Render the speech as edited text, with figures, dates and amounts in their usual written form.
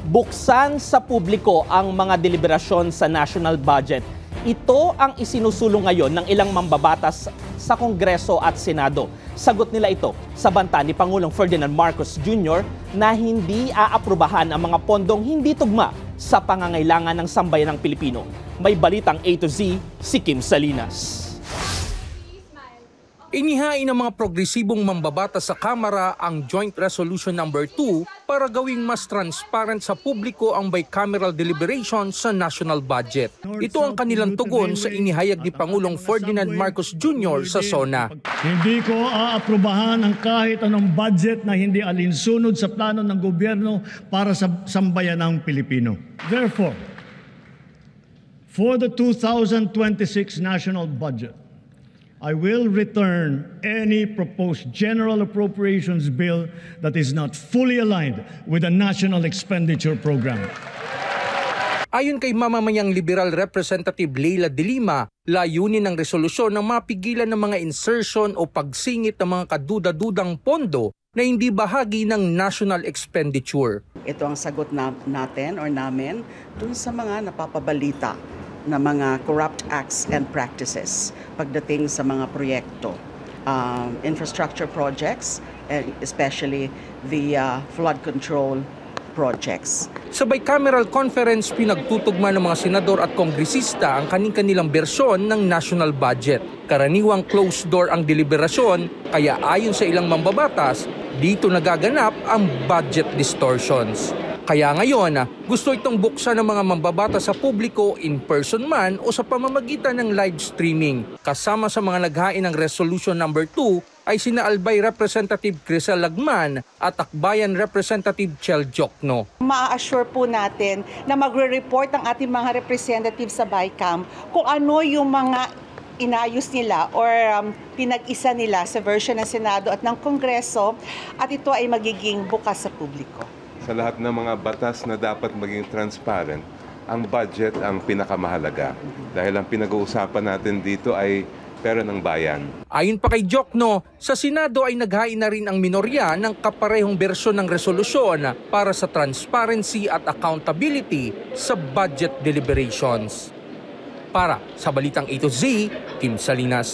Buksan sa publiko ang mga deliberasyon sa national budget. Ito ang isinusulong ngayon ng ilang mambabatas sa Kongreso at Senado. Sagot nila ito sa banta ni Pangulong Ferdinand Marcos Jr. na hindi aaprubahan ang mga pondong hindi tugma sa pangangailangan ng sambayan ng Pilipino. May balitang A to Z si Kim Salinas. Inihain ng mga progresibong mambabatas sa Kamara ang Joint Resolution No. 2 para gawing mas transparent sa publiko ang bicameral deliberation sa national budget. Ito ang kanilang tugon sa inihayag ni Pangulong Ferdinand Marcos Jr. sa SONA. Hindi ko aaprubahan ang kahit anong budget na hindi alinsunod sa plano ng gobyerno para sa sambayan ng Pilipino. Therefore, for the 2026 national budget, I will return any proposed general appropriations bill that is not fully aligned with the national expenditure program. Ayon kay mamamayang Liberal Representative Leila De Lima, layunin ng resolusyon na mapigilan ng mga insertion o pagsingit ng mga kaduda-dudang pondo na hindi bahagi ng national expenditure. Ito ang sagot natin or namin dun sa mga napapabalita na mga corrupt acts and practices pagdating sa mga proyekto, infrastructure projects, and especially the flood control projects. Sa bicameral conference, pinagtutugma ng mga senador at kongresista ang kanilang bersyon ng national budget. Karaniwang closed door ang deliberasyon, kaya ayon sa ilang mambabatas, dito nagaganap ang budget distortions. Kaya ngayon, gusto itong buksan ng mga mambabatas sa publiko in person man o sa pamamagitan ng live streaming. Kasama sa mga naghain ng Resolution No. 2 ay sina Albay Representative Crisel Lagman at Akbayan Representative Chel Jokno. Ma-assure po natin na magre-report ang ating mga representative sa BICAM kung ano yung mga inayos nila or pinag-isa nila sa version ng Senado at ng Kongreso at ito ay magiging bukas sa publiko. Sa lahat ng mga batas na dapat maging transparent, ang budget ang pinakamahalaga. Dahil ang pinag-uusapan natin dito ay pera ng bayan. Ayon pa kay Jokno, sa Senado ay naghain na rin ang minorya ng kaparehong bersyon ng resolusyon para sa transparency at accountability sa budget deliberations. Para sa Balitang A to Z, Kim Salinas.